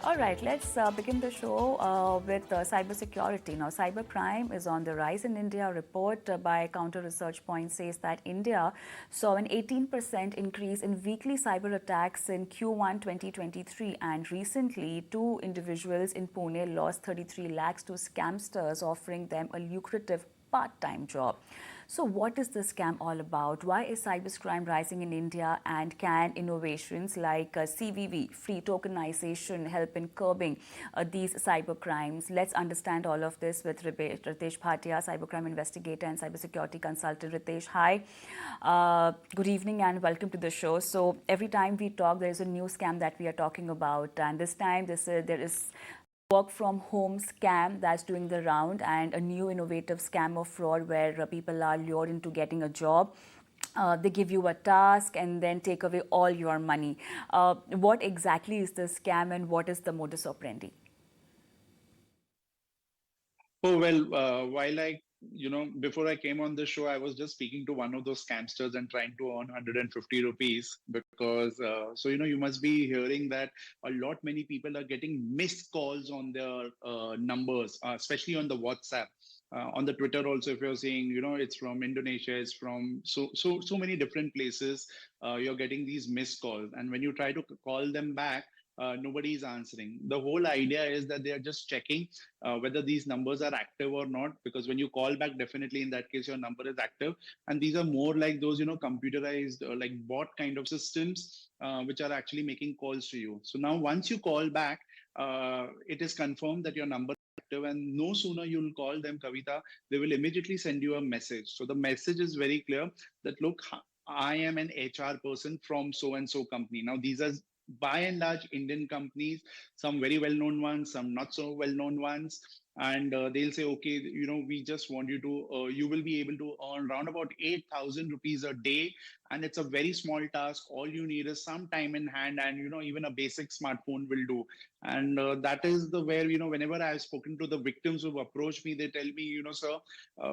All right, let's begin the show with cybersecurity. Now, cybercrime is on the rise in India. A report by Counter Research Point says that India saw an 18% increase in weekly cyber attacks in Q1 2023. And recently, two individuals in Pune lost 33 lakhs to scamsters offering them a lucrative part-time job. So what is this scam all about? Why is cybercrime rising in India? And can innovations like CVV-Free Tokenization help in curbing these cybercrimes? Let's understand all of this with Ritesh Bhatia, cybercrime investigator and cybersecurity consultant. Ritesh, hi. Good evening and welcome to the show. So every time we talk, there is a new scam that we are talking about. And this time there is work from home scam that's doing the round, and a new innovative scam of fraud where people are lured into getting a job. They give you a task and then take away all your money. What exactly is the scam and what is the modus operandi? Oh, well, before I came on the show, I was just speaking to one of those scamsters and trying to earn 150 rupees because, you must be hearing that many people are getting missed calls on their numbers, especially on the WhatsApp. On the Twitter also, if you're seeing, it's from Indonesia, it's from so many different places, you're getting these missed calls. And when you try to call them back, nobody is answering. The whole idea is that they are just checking whether these numbers are active or not, because when you call back, definitely in that case your number is active. And these are more like those computerized like bot kind of systems which are actually making calls to you. So now once you call back, it is confirmed that your number is active, and no sooner you'll call them, Kavita, they will immediately send you a message. So the message is very clear that, look, I am an HR person from so and so company. Now these are by and large Indian companies, some very well-known ones, some not so well-known ones. And they'll say, okay, we just want you to, you will be able to earn around about 8,000 rupees a day. And it's a very small task. All you need is some time in hand, and, even a basic smartphone will do. And that is the where, whenever I've spoken to the victims who've approached me, they tell me, sir,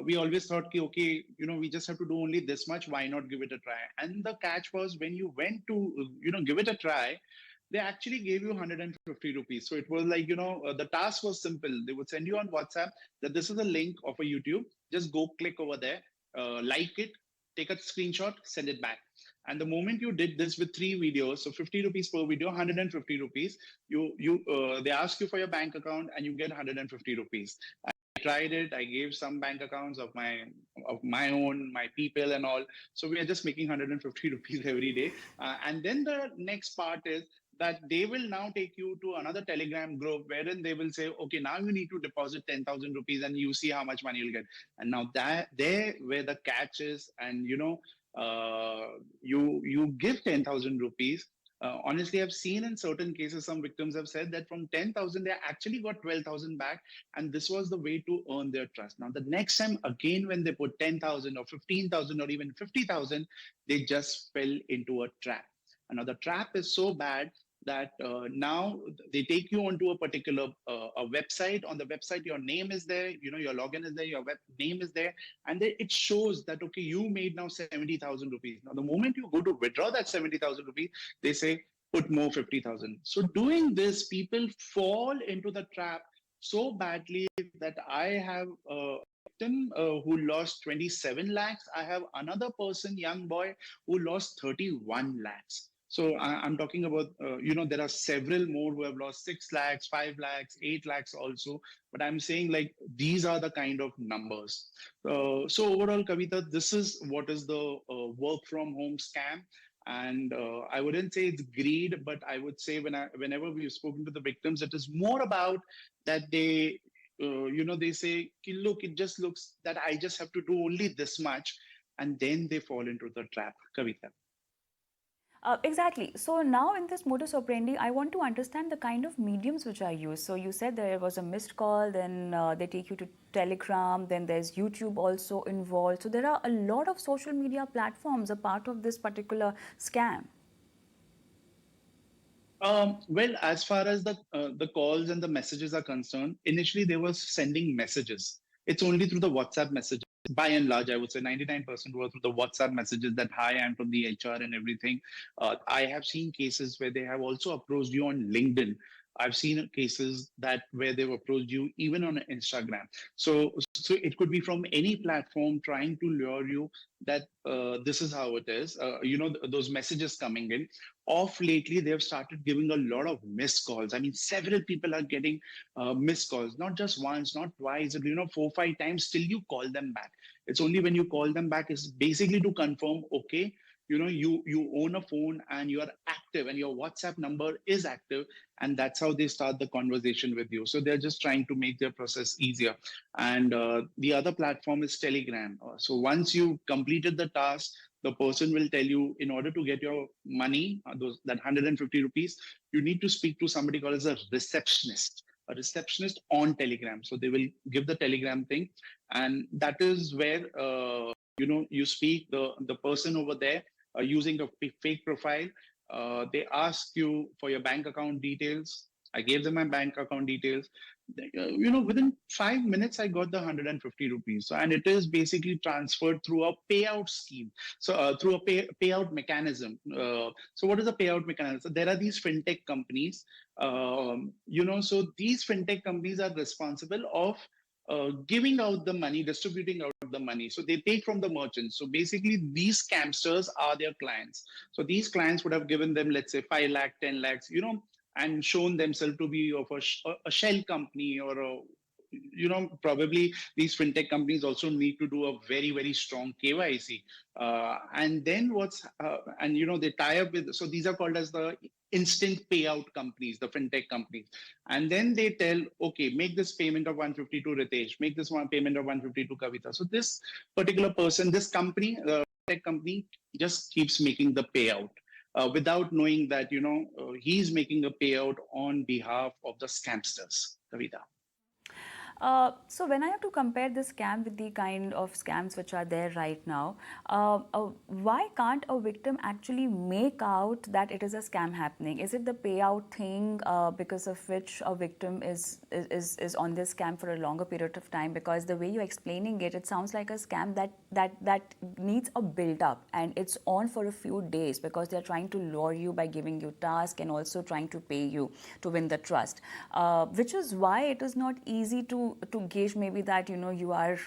we always thought, okay, we just have to do only this much. Why not give it a try? And the catch was, when you went to, give it a try, they actually gave you 150 rupees. So it was like, the task was simple. They would send you on WhatsApp that this is a link of a YouTube. Just go click over there, like it, take a screenshot, send it back. And the moment you did this with 3 videos, so 50 rupees per video, 150 rupees, they ask you for your bank account and you get 150 rupees. I tried it. I gave some bank accounts of my own, my people and all. So we are just making 150 rupees every day. And then the next part is that they will now take you to another Telegram group wherein they will say, okay, now you need to deposit 10,000 rupees and you see how much money you'll get. And now that there where the catch is, and you give 10,000 rupees. Honestly, I've seen in certain cases, some victims have said that from 10,000, they actually got 12,000 back. And this was the way to earn their trust. Now, the next time, again, when they put 10,000 or 15,000 or even 50,000, they just fell into a trap. And now the trap is so bad that now they take you onto a particular a website. On the website, your name is there, your login is there, your web name is there, and it shows that, okay, you made now 70,000 rupees. Now, the moment you go to withdraw that 70,000 rupees, they say, put more 50,000. So doing this, people fall into the trap so badly that I have a victim who lost 27 lakhs. I have another person, young boy, who lost 31 lakhs. So I'm talking about, there are several more who have lost 6 lakhs, 5 lakhs, 8 lakhs also. But I'm saying, like, these are the kind of numbers. So overall, Kavita, this is what is the work from home scam. And I wouldn't say it's greed, but I would say whenever we've spoken to the victims, it is more about that they, they say, look, it just looks that I just have to do only this much. And then they fall into the trap, Kavita. Exactly. So now in this modus operandi, I want to understand the kind of mediums which are used. So you said there was a missed call, then they take you to Telegram, then there's YouTube also involved. So there are a lot of social media platforms a part of this particular scam. Well, as far as the calls and the messages are concerned, initially they were sending messages. It's only through the WhatsApp messages. By and large, I would say 99% were through the WhatsApp messages that, hi, I'm from the HR and everything. I have seen cases where they have also approached you on LinkedIn. I've seen cases that where they've approached you even on Instagram. So it could be from any platform trying to lure you that this is how it is. Those messages coming in. Off lately, they've started giving a lot of missed calls. I mean, several people are getting missed calls, not just once, not twice, 4, 5 times. Still, you call them back. It's only when you call them back is basically to confirm, okay, you own a phone and you are active and your WhatsApp number is active, and that's how they start the conversation with you. So they're just trying to make their process easier. And the other platform is Telegram. So once you completed the task, the person will tell you, in order to get your money, that 150 rupees, you need to speak to somebody called as a receptionist on Telegram. So they will give the Telegram thing, and that is where you speak the person over there using a fake profile. They ask you for your bank account details. I gave them my bank account details. Within 5 minutes, I got the 150 rupees. So, and it is basically transferred through a payout scheme. So, through a payout mechanism. So, what is a payout mechanism? So there are these fintech companies. So these fintech companies are responsible of giving out the money, distributing out the money. So they take from the merchants. So basically, these scamsters are their clients. So these clients would have given them, let's say, 5 lakh, 10 lakhs, and shown themselves to be of a shell company, or probably these fintech companies also need to do a very, very strong KYC. And then they tie up with, so these are called as the instant payout companies, the fintech companies. And then they tell, okay, make this payment of 150 to Ritesh, make this one payment of 150 to Kavita. So this particular person, this company, tech company, just keeps making the payout. Without knowing that, he's making a payout on behalf of the scamsters, Kavita. So when I have to compare this scam with the kind of scams which are there right now, why can't a victim actually make out that it is a scam happening? Is it the payout thing because of which a victim is on this scam for a longer period of time? Because the way you're explaining it, it sounds like a scam that needs a build-up, and it's on for a few days because they're trying to lure you by giving you tasks and also trying to pay you to win the trust, which is why it is not easy to gauge maybe that you are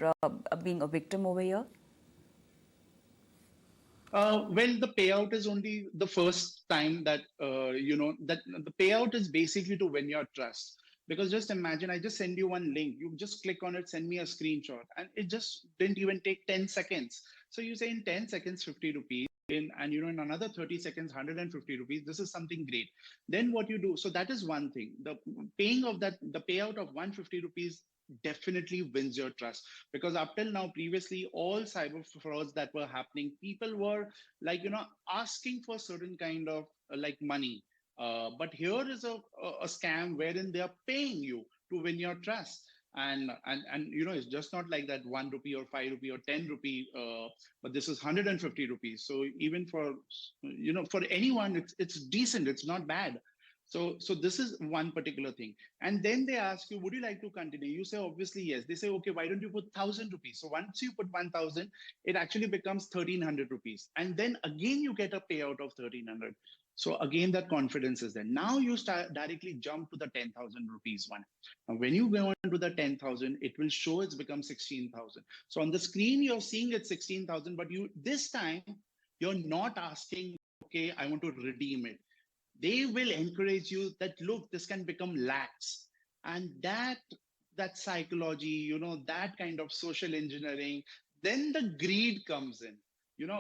being a victim over here. Well, the payout is only the first time that that the payout is basically to win your trust. Because just imagine, I just send you one link, you just click on it, send me a screenshot, and it just didn't even take 10 seconds. So you say in 10 seconds 50 rupees, and in another 30 seconds 150 rupees. This is something great. Then what you do, so that is one thing. The payout of 150 rupees definitely wins your trust, because up till now, previously, all cyber frauds that were happening, people were like asking for certain kind of money, but here is a scam wherein they are paying you to win your trust. And it's just not like that 1 rupee or 5 rupee or 10 rupee, but this is 150 rupees. So even for for anyone, it's decent, it's not bad. So this is one particular thing. And then they ask you, would you like to continue? You say, obviously, yes. They say, okay, why don't you put 1,000 rupees? So once you put 1,000, it actually becomes 1,300 rupees. And then again, you get a payout of 1,300. So again, that confidence is there. Now you start directly jump to the 10,000 rupees one. Now, when you go on to the 10,000, it will show it's become 16,000. So on the screen, you're seeing it's 16,000, but this time you're not asking, okay, I want to redeem it. They will encourage you that, look, this can become lakhs. And that psychology, that kind of social engineering, then the greed comes in.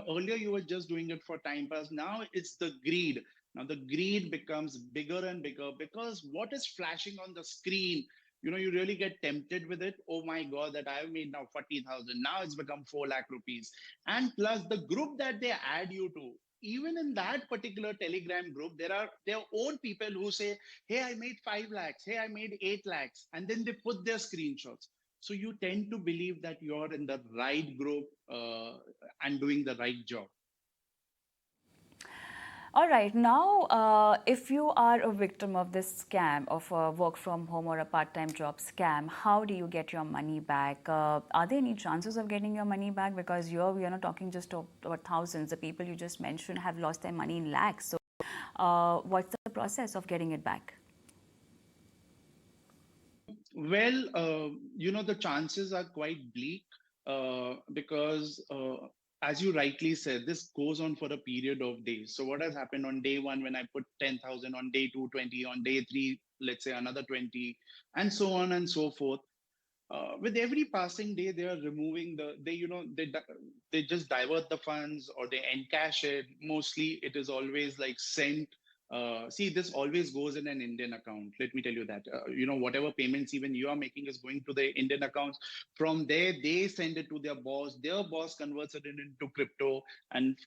Earlier you were just doing it for time pass. Now it's the greed. Now the greed becomes bigger and bigger, because what is flashing on the screen, you really get tempted with it. Oh my God, that I've made now 40,000. Now it's become 4 lakh rupees. And plus the group that they add you to, even in that particular Telegram group, there are their own people who say, hey, I made 5 lakhs. Hey, I made 8 lakhs. And then they put their screenshots. So you tend to believe that you're in the right group and doing the right job. All right. Now, if you are a victim of this scam of a work from home or a part-time job scam, how do you get your money back? Are there any chances of getting your money back? Because we're not talking just about thousands. The people you just mentioned have lost their money in lakhs. So what's the process of getting it back? Well, the chances are quite bleak because, as you rightly said, this goes on for a period of days. So, what has happened on day one when I put 10,000, on day two, 20, on day three, let's say another 20, and so on and so forth. With every passing day, they are removing they just divert the funds or they encash it. Mostly it is always like sent. See, this always goes in an Indian account, let me tell you that. Whatever payments even you are making is going to the Indian accounts. From there they send it to their boss converts it into crypto, and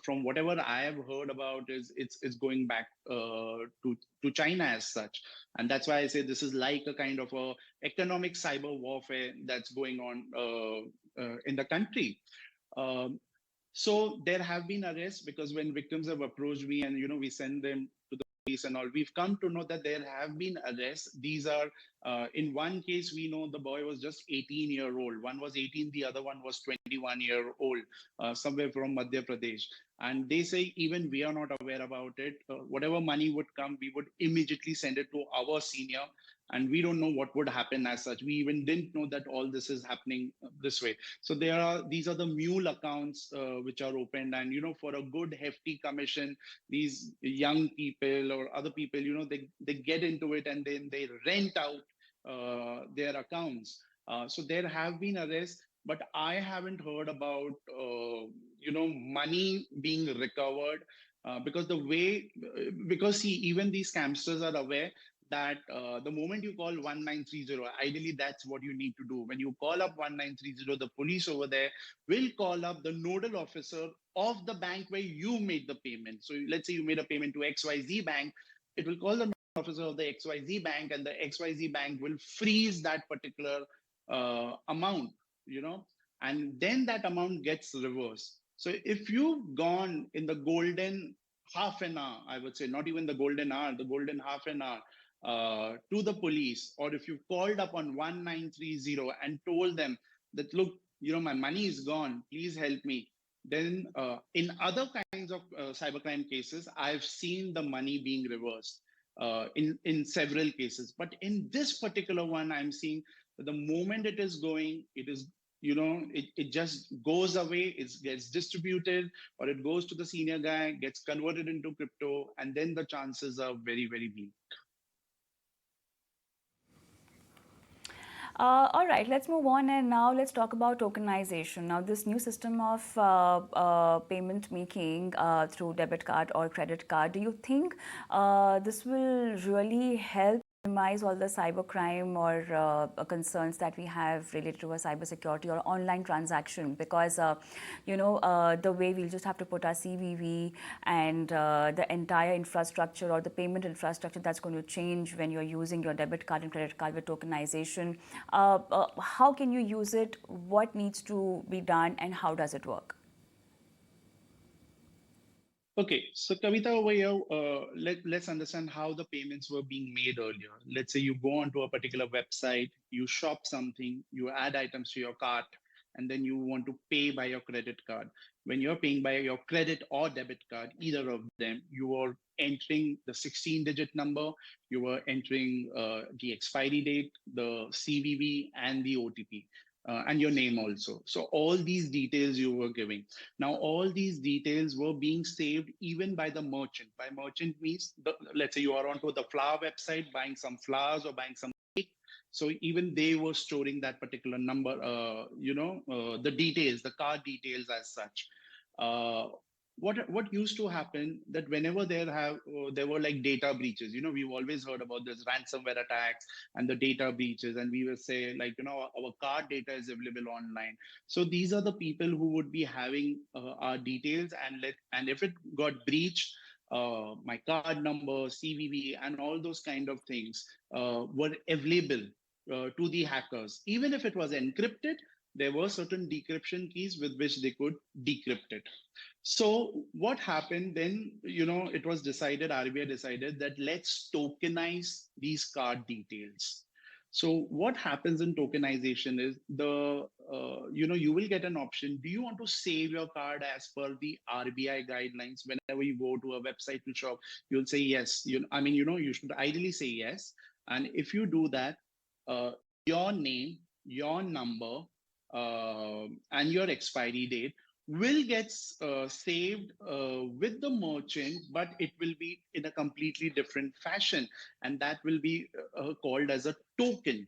from whatever I have heard about is it's going back to China as such. And that's why I say this is like a kind of a economic cyber warfare that's going on in the country. Um, so there have been arrests, because when victims have approached me and we send them to the police and all, we've come to know that there have been arrests. These are in one case we know the boy was just 18-year-old. One was 18, the other one was 21-year-old, somewhere from Madhya Pradesh. And they say even we are not aware about it. Whatever money would come, we would immediately send it to our senior, and we don't know what would happen as such. We even didn't know that all this is happening this way. So these are the mule accounts which are opened, and for a good hefty commission, these young people or other people, they get into it and then they rent out their accounts. So there have been arrests, but I haven't heard about money being recovered, because see, even these scamsters are aware that the moment you call 1930, ideally that's what you need to do. When you call up 1930, the police over there will call up the nodal officer of the bank where you made the payment. So let's say you made a payment to XYZ bank, it will call the nodal officer of the XYZ bank, and the XYZ bank will freeze that particular amount, and then that amount gets reversed. So if you've gone in the golden half an hour, I would say, not even the golden hour, the golden half an hour, to the police, or if you called up on 1930 and told them that, look, my money is gone, please help me, then in other kinds of cybercrime cases, I've seen the money being reversed in several cases. But in this particular one, I'm seeing that the moment it is going, it is it just goes away, it gets distributed, or it goes to the senior guy, gets converted into crypto, and then the chances are very, very bleak. All right, let's move on, and now let's talk about tokenization. Now, this new system of payment making through debit card or credit card, do you think this will really help minimize all the cybercrime or concerns that we have related to a cybersecurity or online transaction? Because the way we'll just have to put our CVV and the entire infrastructure or the payment infrastructure that's going to change when you're using your debit card and credit card with tokenization. How can you use it? What needs to be done, and how does it work? Okay, so Kavita, over here, let's understand how the payments were being made earlier. Let's say you go onto a particular website, you shop something, you add items to your cart, and then you want to pay by your credit card. When you're paying by your credit or debit card, either of them, you are entering the 16-digit number, you are entering the expiry date, the CVV, and the OTP. And your name also. So all these details you were giving. Now, all these details were being saved even by the merchant. By merchant means, let's say you are onto the flower website buying some flowers or buying some cake. So even they were storing that particular number, the details, the card details as such. What used to happen, that whenever there were like data breaches, we've always heard about this ransomware attacks and the data breaches, and we will say, like, our card data is available online. So these are the people who would be having our details, and if it got breached, my card number, CVV, and all those kind of things were available to the hackers. Even if it was encrypted, there were certain decryption keys with which they could decrypt it. So what happened then, it was decided, RBI decided that let's tokenize these card details. So what happens in tokenization is you will get an option. Do you want to save your card as per the RBI guidelines? Whenever you go to a website to shop, you'll say yes. You should ideally say yes. And if you do that, uh, your name, your number, and your expiry date will get saved with the merchant, but it will be in a completely different fashion, and that will be called as a token.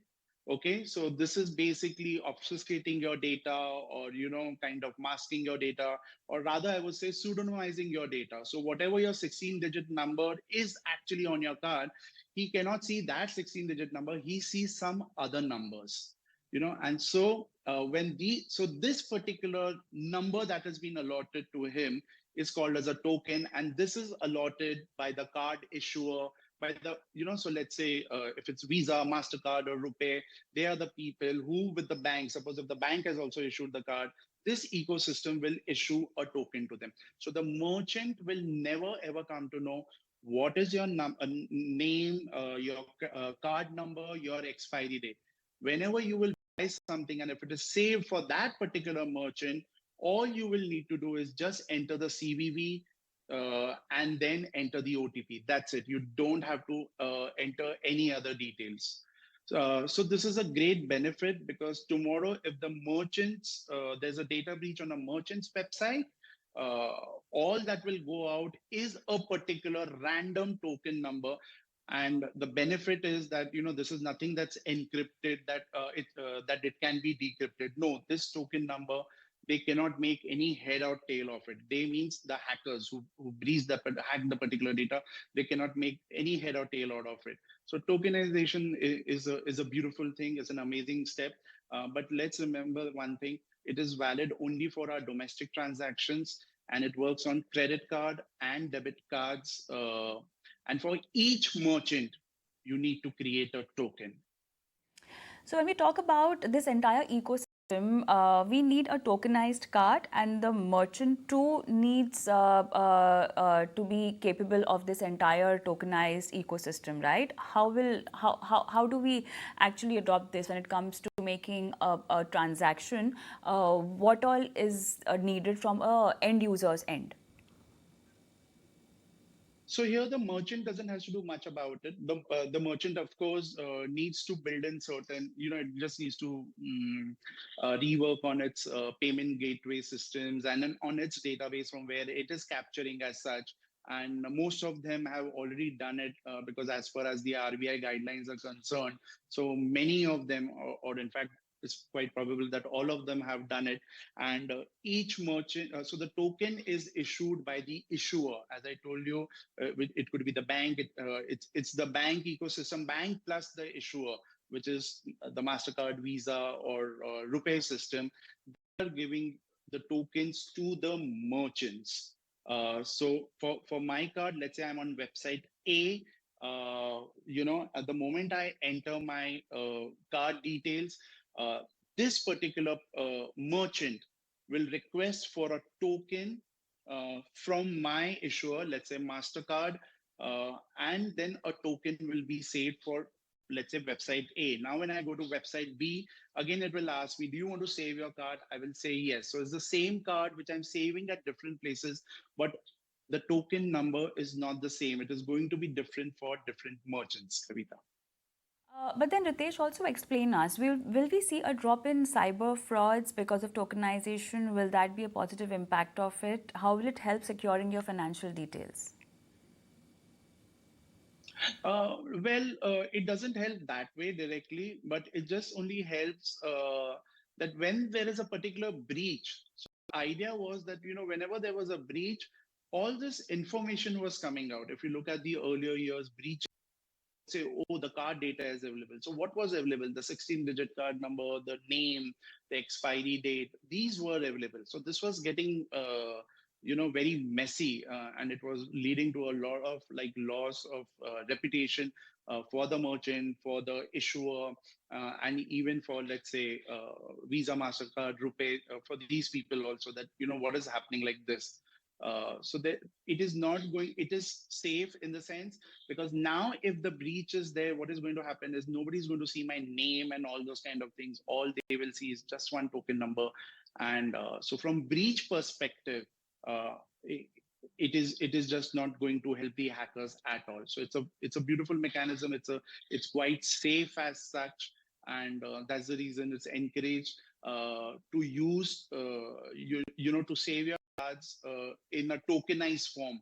Okay, so this is basically obfuscating your data, or kind of masking your data, or rather I would say pseudonymizing your data. So whatever your 16-digit number is actually on your card, he cannot see that 16-digit number, he sees some other numbers. And so so this particular number that has been allotted to him is called as a token, and this is allotted by the card issuer, by the so let's say if it's Visa, Mastercard, or Rupee, they are the people who, with the bank, suppose if the bank has also issued the card, this ecosystem will issue a token to them. So the merchant will never ever come to know what is your name, your card number, your expiry date. Whenever you will buy something, and if it is saved for that particular merchant, all you will need to do is just enter the CVV and then enter the OTP. That's it. You don't have to enter any other details. So this is a great benefit, because tomorrow, if the merchants, there's a data breach on a merchant's website, uh, all that will go out is a particular random token number. And the benefit is that this is nothing that's encrypted, that it can be decrypted. No, this token number, they cannot make any head or tail of it. They means the hackers who hack the particular data, they cannot make any head or tail out of it. So tokenization is a beautiful thing, is an amazing step. But let's remember one thing: it is valid only for our domestic transactions, and it works on credit card and debit cards. And for each merchant, you need to create a token. So when we talk about this entire ecosystem, we need a tokenized card, and the merchant too needs to be capable of this entire tokenized ecosystem, right? How do we actually adopt this when it comes to making a transaction? What all is needed from a end user's end? So here the merchant doesn't have to do much about it. The merchant, of course, needs to build in certain, it just needs to rework on its payment gateway systems, and then on its database from where it is capturing as such. And most of them have already done it, because as far as the RBI guidelines are concerned, so many of them, or in fact, it's quite probable that all of them have done it. And each merchant, so the token is issued by the issuer. As I told you, it could be the bank. It's the bank ecosystem, bank plus the issuer, which is the Mastercard, Visa, or Rupee system. They are giving the tokens to the merchants. So for my card, let's say I'm on website A. At the moment I enter my card details, uh, this particular merchant will request for a token from my issuer, let's say MasterCard, and then a token will be saved for, let's say, website A. Now, when I go to website B, again, it will ask me, do you want to save your card? I will say yes. So it's the same card which I'm saving at different places, but the token number is not the same. It is going to be different for different merchants, Kavita. But then Ritesh, also explain us, will we see a drop in cyber frauds because of tokenization? Will that be a positive impact of it? How will it help securing your financial details? It doesn't help that way directly, but it just only helps that when there is a particular breach. So the idea was that, whenever there was a breach, all this information was coming out. If you look at the earlier years breach, say, oh, the card data is available. So what was available? The 16-digit card number, the name, the expiry date, these were available. So this was getting, very messy, and it was leading to a lot of like loss of reputation for the merchant, for the issuer, and even for, let's say, Visa, MasterCard, Rupee, for these people also, that, what is happening like this. So that it is not going, it is safe in the sense, because now if the breach is there, what is going to happen is nobody's going to see my name and all those kind of things. All they will see is just one token number. And so from breach perspective, uh, it, it is just not going to help the hackers at all. So it's a beautiful mechanism. It's quite safe as such. and that's the reason it's encouraged to use to save your cards in a tokenized form.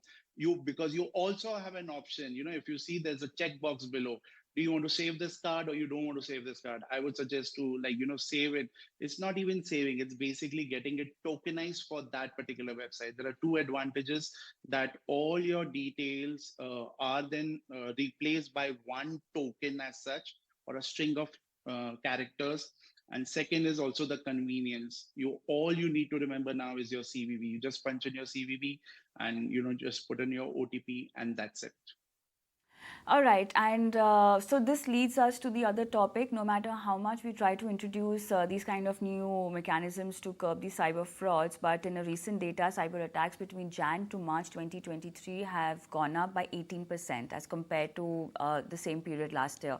Because you also have an option. If you see there's a checkbox below, do you want to save this card or you don't want to save this card? I would suggest to save it. It's not even saving, it's basically getting it tokenized for that particular website. There are two advantages: that all your details are then replaced by one token as such, or a string of characters. And second is also the convenience. All you need to remember now is your CVV. You just punch in your CVV and just put in your OTP, and that's it. All right, and so this leads us to the other topic. No matter how much we try to introduce these kind of new mechanisms to curb these cyber frauds, but in a recent data, cyber attacks between Jan to March 2023 have gone up by 18% as compared to the same period last year.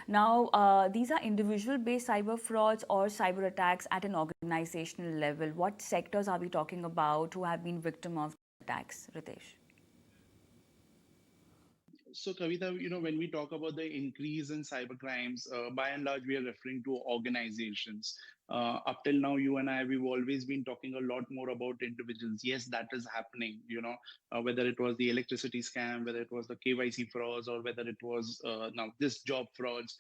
Now, these are individual-based cyber frauds or cyber attacks at an organizational level. What sectors are we talking about who have been victim of attacks, Ritesh? So, Kavita, when we talk about the increase in cyber crimes, by and large, we are referring to organizations. Up till now, you and I, we've always been talking a lot more about individuals. Yes, that is happening, whether it was the electricity scam, whether it was the KYC frauds, or whether it was now this job frauds,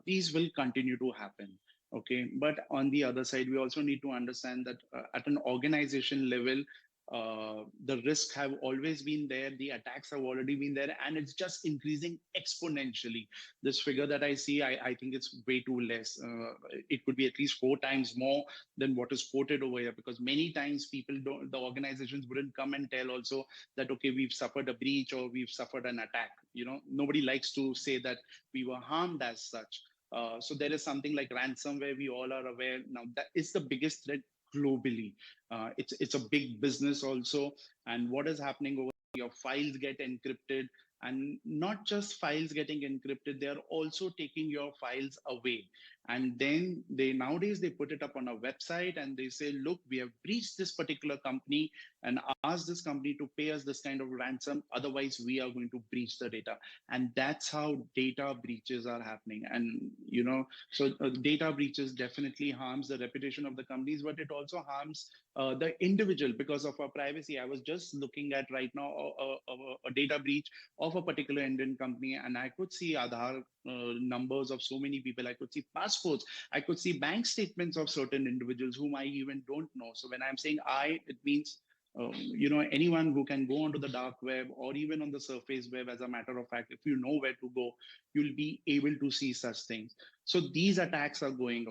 these will continue to happen. Okay. But on the other side, we also need to understand that at an organization level, the risks have always been there, the attacks have already been there, and it's just increasing exponentially. This figure that I see, I think it's way too less. It could be at least 4 times more than what is quoted over here, because many times the organizations wouldn't come and tell also that, okay, we've suffered a breach or we've suffered an attack. Nobody likes to say that we were harmed as such. So there is something like ransomware, we all are aware. Now, that is the biggest threat globally. It's a big business also. And what is happening over here, your files get encrypted, and not just files getting encrypted, they are also taking your files away. And then nowadays they put it up on a website and they say, look, we have breached this particular company and asked this company to pay us this kind of ransom, otherwise we are going to breach the data. And that's how data breaches are happening. And so data breaches definitely harms the reputation of the companies, but it also harms the individual because of our privacy. I was just looking at right now a data breach of a particular Indian company, and I could see Aadhaar numbers of so many people. I could see passports. I could see bank statements of certain individuals whom I even don't know. So when I'm saying it means anyone who can go onto the dark web or even on the surface web. As a matter of fact, if you know where to go, you'll be able to see such things. So these attacks are going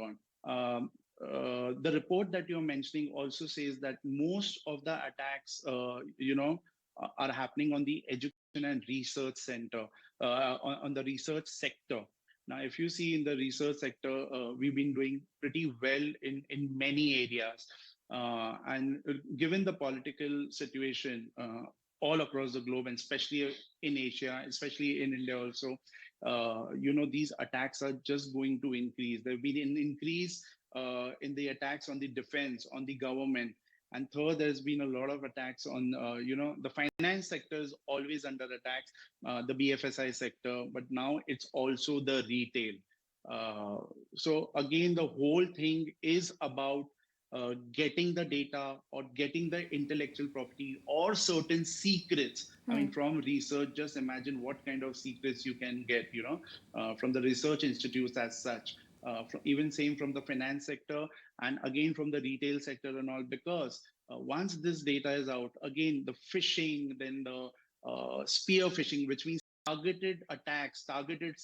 on. The report that you're mentioning also says that most of the attacks, are happening on the education and research center, on the research sector. Now, if you see in the research sector, we've been doing pretty well in many areas. And given the political situation all across the globe, and especially in Asia, especially in India also, these attacks are just going to increase. There have been an increase in the attacks on the defense, on the government. And third, there's been a lot of attacks on, the finance sector is always under attack, the BFSI sector, but now it's also the retail. So again, the whole thing is about getting the data or getting the intellectual property or certain secrets. I mean, from research, just imagine what kind of secrets you can get, from the research institutes as such. Even same from the finance sector, and again from the retail sector and all, because once this data is out, again the phishing, then the spear phishing, which means targeted attacks, targeted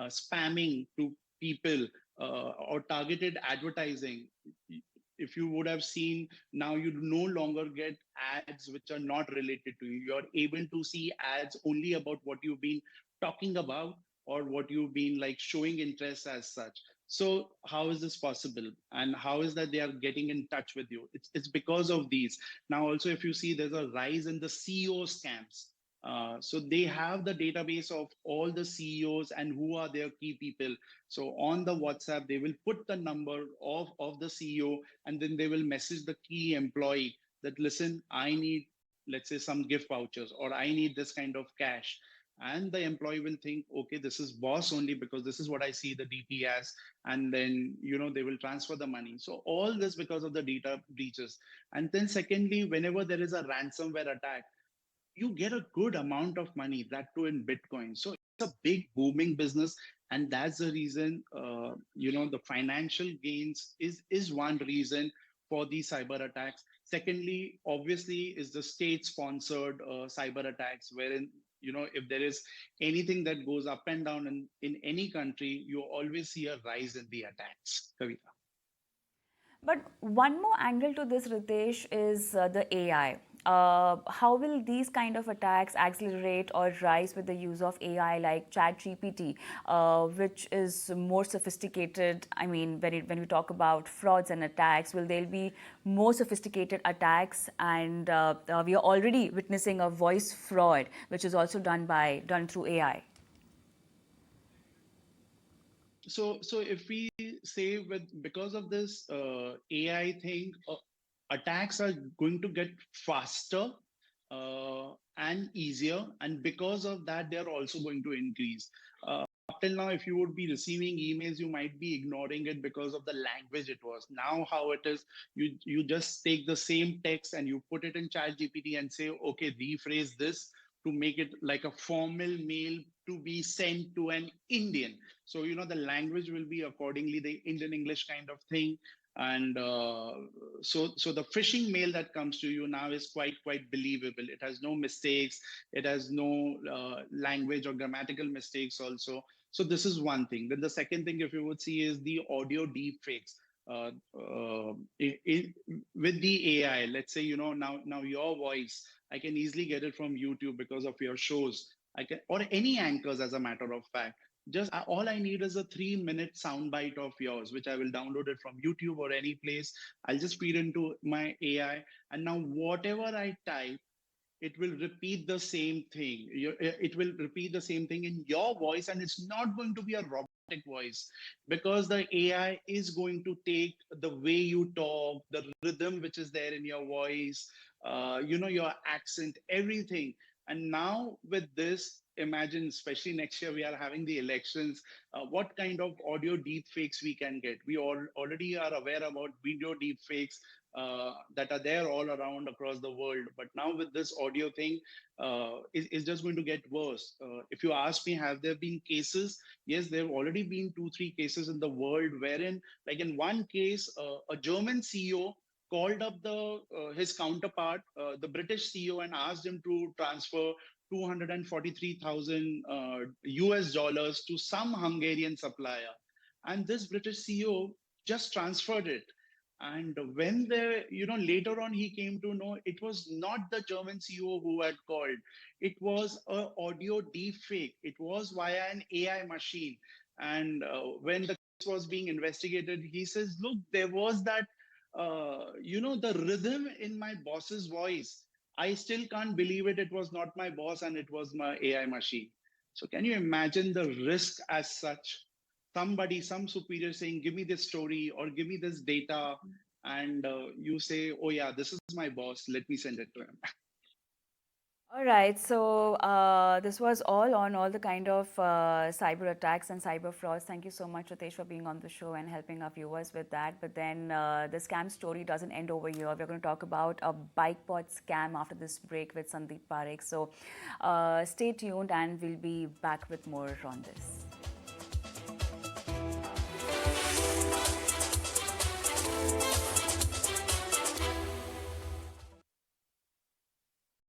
spamming to people, or targeted advertising. If you would have seen, now you no longer get ads which are not related to you. You're able to see ads only about what you've been talking about or what you've been like showing interest as such. So how is this possible? And how is that they are getting in touch with you? It's because of these. Now, also, if you see, there's a rise in the CEO scams. So they have the database of all the CEOs and who are their key people. So on the WhatsApp, they will put the number of the CEO, and then they will message the key employee that, listen, I need, let's say, some gift vouchers, or I need this kind of cash. and the employee will think, okay, this is boss only because this is what I see the DP as, and then they will transfer the money. So all this because of the data breaches. And then secondly, whenever there is a ransomware attack, you get a good amount of money, that too in Bitcoin. So it's a big booming business, and that's the reason. The financial gains is one reason for these cyber attacks. Secondly, obviously, is the state-sponsored cyber attacks, wherein if there is anything that goes up and down in any country, you always see a rise in the attacks. Kavita. But one more angle to this, Ritesh, is the AI. How will these kind of attacks accelerate or rise with the use of AI like ChatGPT, which is more sophisticated? I mean, when we talk about frauds and attacks, will there be more sophisticated attacks? And we are already witnessing a voice fraud, which is also done through AI. So if we say because of this AI thing, attacks are going to get faster and easier, and because of that, they are also going to increase. Up till now, if you would be receiving emails, you might be ignoring it because of the language it was. Now, how it is, you just take the same text and you put it in ChatGPT and say, okay, rephrase this to make it like a formal mail to be sent to an Indian. So the language will be accordingly the Indian English kind of thing. And so the phishing mail that comes to you now is quite believable. It has no mistakes. It has no language or grammatical mistakes also. So this is one thing. Then the second thing, if you would see, is the audio deep fakes. Uh, uh, with the AI, let's say now your voice, I can easily get it from YouTube because of your shows. I can, or any anchors, as a matter of fact. Just all I need is a 3-minute soundbite of yours, which I will download it from YouTube or any place. I'll just feed into my AI, and now whatever I type, it will repeat the same thing. It will repeat the same thing in your voice, and it's not going to be a robotic voice, because the AI is going to take the way you talk, the rhythm which is there in your voice, your accent, everything. And now with this, imagine, especially next year, we are having the elections. What kind of audio deep fakes we can get? We already are aware about video deep fakes that are there all around across the world. But now with this audio thing, it's just going to get worse. If you ask me, have there been cases? Yes, there have already been 2-3 cases in the world wherein, like in one case, a German CEO called up his counterpart, the British CEO, and asked him to transfer 243,000 US dollars to some Hungarian supplier. And this British CEO just transferred it. And when later on he came to know, it was not the German CEO who had called. It was a audio deep fake. It was via an AI machine. And when the case was being investigated, he says, look, there was that, the rhythm in my boss's voice. I still can't believe it. It was not my boss and it was my AI machine. So can you imagine the risk as such? Somebody, some superior saying, give me this story or give me this data. And you say, oh, yeah, this is my boss. Let me send it to him. All right, so this was all on all the kind of cyber attacks and cyber frauds. Thank you so much, Ritesh, for being on the show and helping our viewers with that. But then the scam story doesn't end over here. We're going to talk about a bike pod scam after this break with Sandeep Parekh. So stay tuned and we'll be back with more on this.